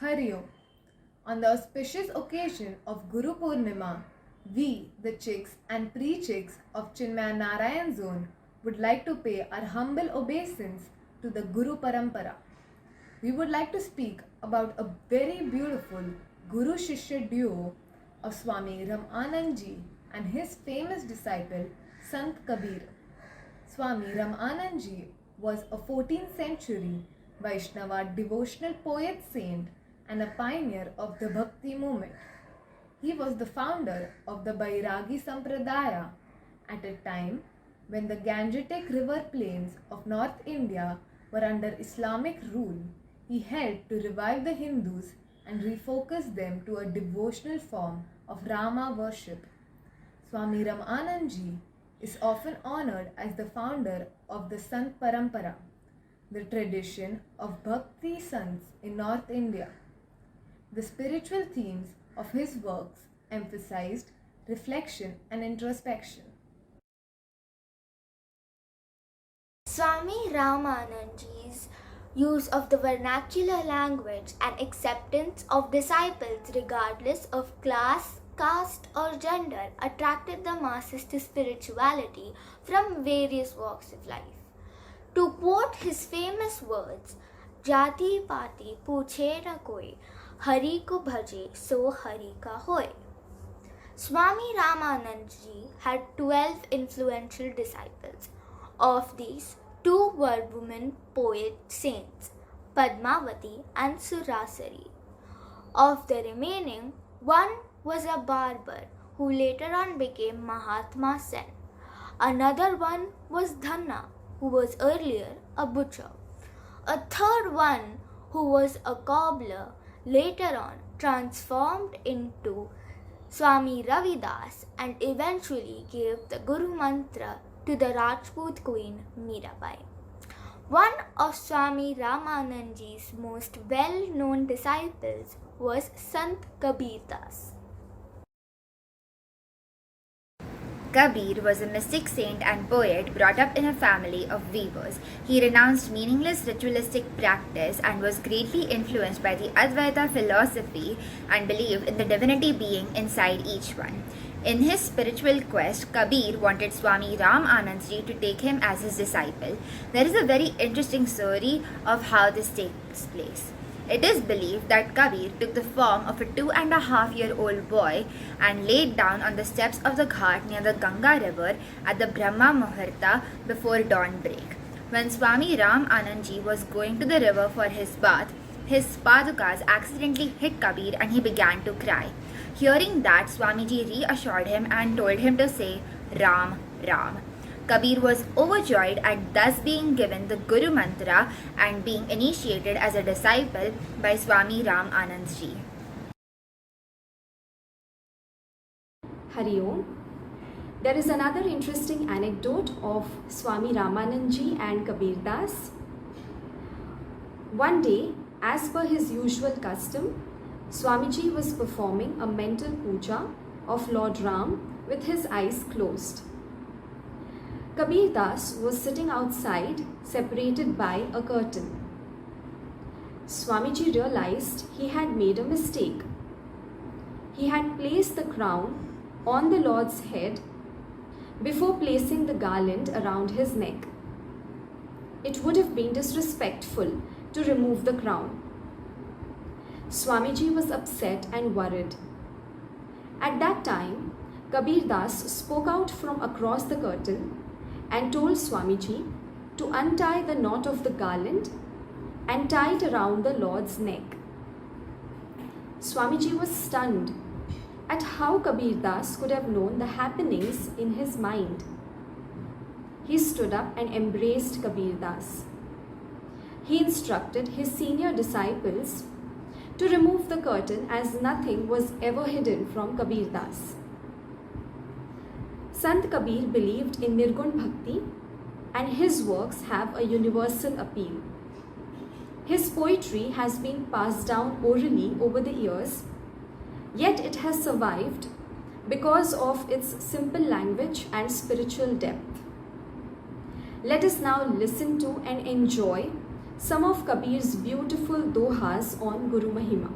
Hari Om. On the auspicious occasion of Guru Purnima, we, the chicks and pre-chicks of Chinmaya Narayan Zone, would like to pay our humble obeisance to the Guru Parampara. We would like to speak about a very beautiful Guru Shishya duo of Swami Ramanandji and his famous disciple Sant Kabir. Swami Ramanandji was a 14th century Vaishnava devotional poet saint and a pioneer of the Bhakti movement. He was the founder of the Bairagi Sampradaya at a time when the Gangetic river plains of North India were under Islamic rule. He helped to revive the Hindus and refocus them to a devotional form of Rama worship. Swami Ramanandji is often honored as the founder of the Sant Parampara, the tradition of Bhakti Sants in North India. The spiritual themes of his works emphasized reflection and introspection. Swami Ramanandji's use of the vernacular language and acceptance of disciples regardless of class, caste, or gender attracted the masses to spirituality from various walks of life. To quote his famous words, Jati Pati Puche na koi, Hari ko bhaje so Hari ka hoy. Swami Ramanandji had 12 influential disciples. Of these, 2 were women poet saints, Padmavati and Surasari. Of the remaining, 1 was a barber who later on became Mahatma Sen. Another one was Dhanna, who was earlier a butcher. A third one, who was a cobbler, later on transformed into Swami Ravidas and eventually gave the Guru Mantra to the Rajput queen Mirabai. One of Swami Ramanandji's most well-known disciples was Sant Kabir Das. Kabir was a mystic saint and poet brought up in a family of weavers. He renounced meaningless ritualistic practice and was greatly influenced by the Advaita philosophy and believed in the divinity being inside each one. In his spiritual quest, Kabir wanted Swami Ramanandji to take him as his disciple. There is a very interesting story of how this takes place. It is believed that Kabir took the form of a 2.5-year-old boy and laid down on the steps of the ghat near the Ganga river at the Brahma Muhurta before dawn break. When Swami Ramanandji was going to the river for his bath, his padukas accidentally hit Kabir and he began to cry. Hearing that, Swamiji reassured him and told him to say Ram, Ram. Kabir was overjoyed at thus being given the Guru Mantra and being initiated as a disciple by Swami Ramanandji. Hari Om. There is another interesting anecdote of Swami Ramanandji and Kabir Das. One day, as per his usual custom, Swamiji was performing a mental puja of Lord Ram with his eyes closed. Kabir Das was sitting outside, separated by a curtain. Swamiji realized he had made a mistake. He had placed the crown on the Lord's head before placing the garland around his neck. It would have been disrespectful to remove the crown. Swamiji was upset and worried. At that time, Kabir Das spoke out from across the curtain and told Swamiji to untie the knot of the garland and tie it around the Lord's neck. Swamiji was stunned at how Kabir Das could have known the happenings in his mind. He stood up and embraced Kabir Das. He instructed his senior disciples to remove the curtain as nothing was ever hidden from Kabir Das. Sant Kabir believed in Nirgun Bhakti and his works have a universal appeal. His poetry has been passed down orally over the years, yet it has survived because of its simple language and spiritual depth. Let us now listen to and enjoy some of Kabir's beautiful dohas on Guru Mahima.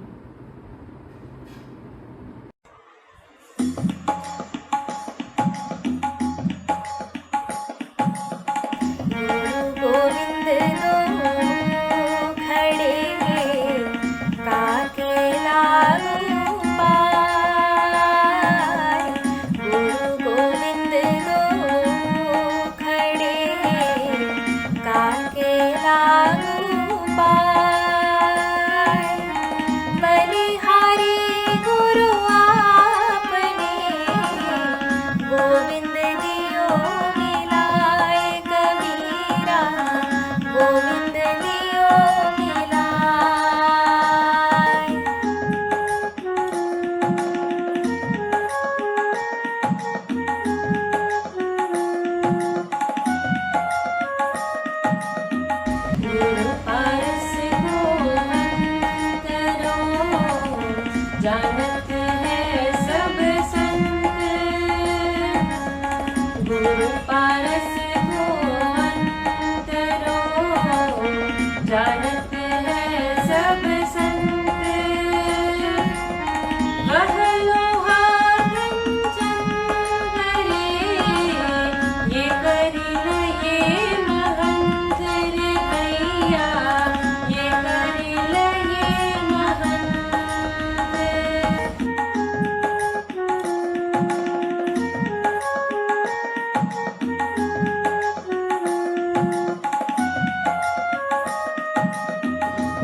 Govind दो खड़े काके लागू पाए। गुरु गोविंद दो खड़े काके लागू पाए। बलिहारी गुरु आपने गोविंद दियो मिलाए। कबीरा गोविंद दियो मिलाए। गुरु पारस को अंतरो जानत है सब संत। गुरु पारस को अंतरो जानत है सब संत। वह लोहा कंचन करे ये करी न ये महंत रे भैया। ये करी न ये महंत।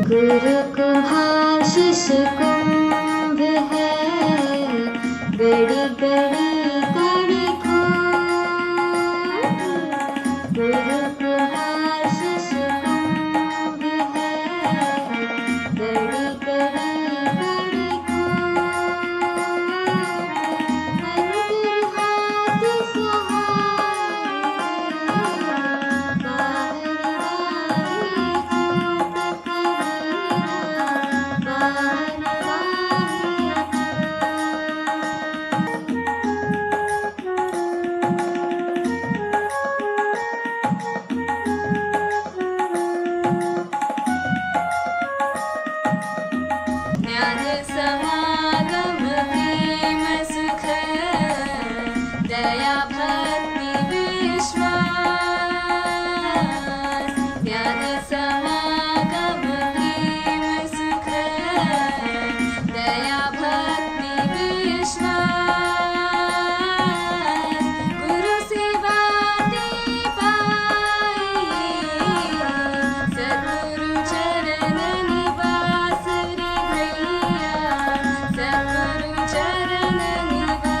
गुरु कुम्हाशिष कुंभ है गड़ी गड़ी कड़ी खूब। गुरु कुम्हाशिष कुंभ है गड़ी गड़ी कड़ी खूब। अंतर हाथ सहाय बाहर वारी खूब। कबीरा बाहर वारी ज्ञान समागम प्रेम सुख दया भक्ति विश्वास। ज्ञान समागम प्रेम सुख दया भक्ति विश्वास। गुरु सेवा ते पाई सद्गुरु चरण निवास रे भैया। सद्गुरु चरण निवास।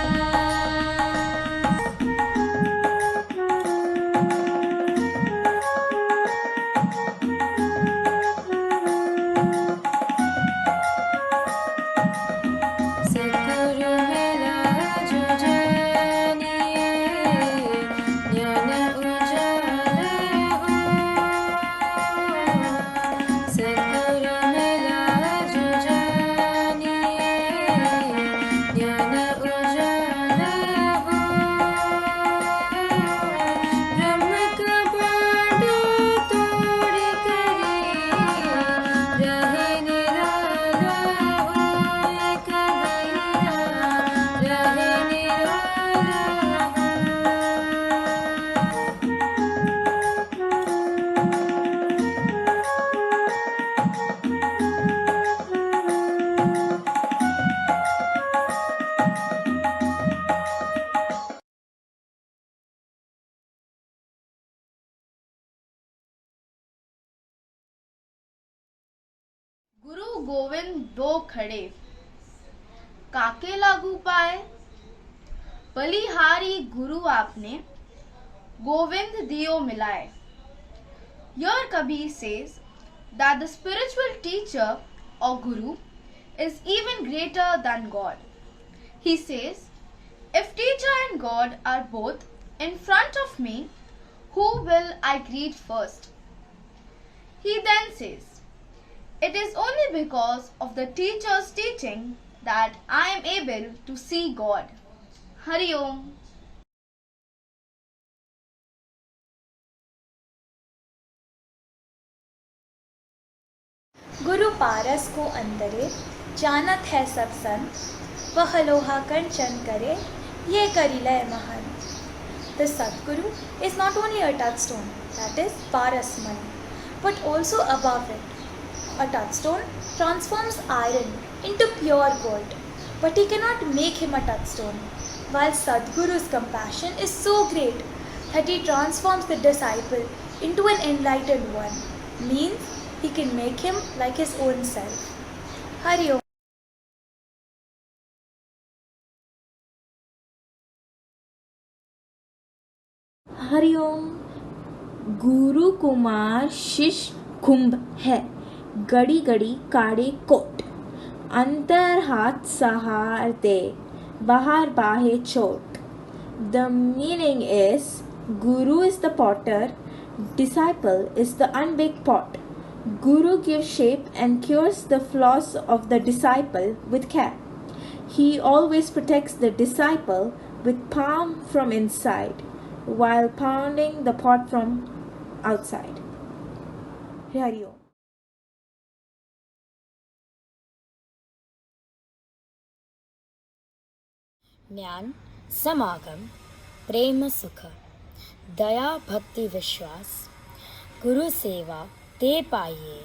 सद्गुरु मेरा जो जानिए ज्ञान उजाला हो। सद्गुरु मेरा जो जानिए ज्ञान उजाला हो। ब्रह्म का बांड तोड़ करे रहे निराला हो। कबीरा रहे निराला हो। गुरु गोविंद दो खड़े काके लागू पाए। बलिहारी गुरु आपने गोविंद दियो मिलाए। Here Kabir says that the spiritual teacher or guru is even greater than God. He says, if teacher and God are both in front of me, who will I greet first? He then says, it is only because of the teacher's teaching that I am able to see God. Hari Om. गुरु पारस को अंतरे, जानत है सब संत, वह लोहा कंचन करे, ये करिलय महंत. The Sadguru is not only a touchstone, that is Parasmani, but also above it. A touchstone transforms iron into pure gold, but he cannot make him a touchstone. While Sadguru's compassion is so great that he transforms the disciple into an enlightened one, means he can make him like his own self. Hari Om. Hariom. गुरु कुमार शिष्य कुंभ है, गड़ी गड़ी काड़े coat, अंतर हाथ सहार दे, बाहर बाहे चोट. The meaning is, Guru is the potter, disciple is the unbaked pot. Guru gives shape and cures the flaws of the disciple with care. He always protects the disciple with palm from inside, while pounding the pot from outside. Hari Om. ज्ञान, समागम, प्रेम सुख, दया भक्ति विश्वास, गुरु सेवा ते पाइए,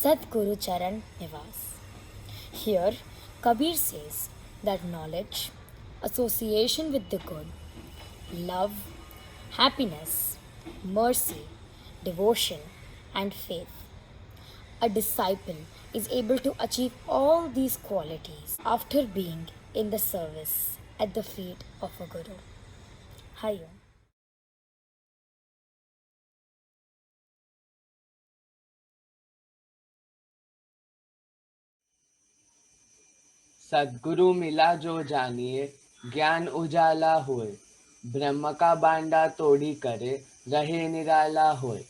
सतगुरु चरण निवास. Here, Kabir says that knowledge, association with the good, love, happiness, mercy, devotion, and faith. A disciple is able to achieve all these qualities after being in the service at the feet of a guru. Hari Om. सद्गुरु मिला जो जानिए, ज्ञान उजाला होए, ब्रह्म का बांडा तोड़ी करे, रहे निराला होए.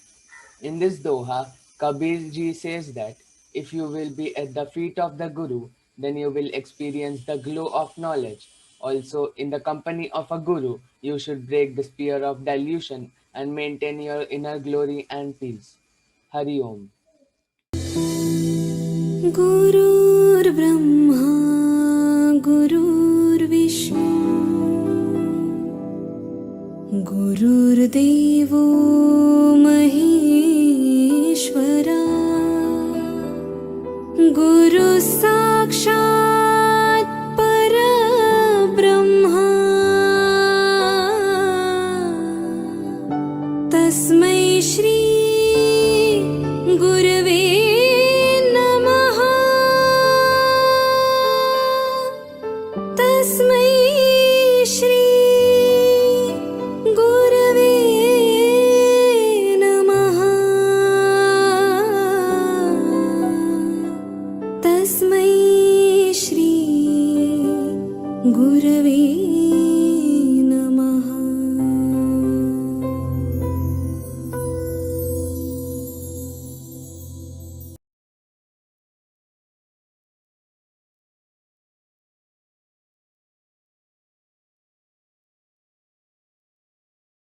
In this doha, Kabir ji says that if you will be at the feet of the Guru, then you will experience the glow of knowledge. Also, in the company of a Guru, you should break the spear of delusion and maintain your inner glory and peace. Hari Om. गुरुर्ब्रह्मा गुरुर्विष्णु गुरुर्देवो महेश्वरा गुरु साक्षात् परब्रह्मा तस्मै श्री गुरवे तस्मै श्री गुरवे नमः. तस्मै श्री गुरवे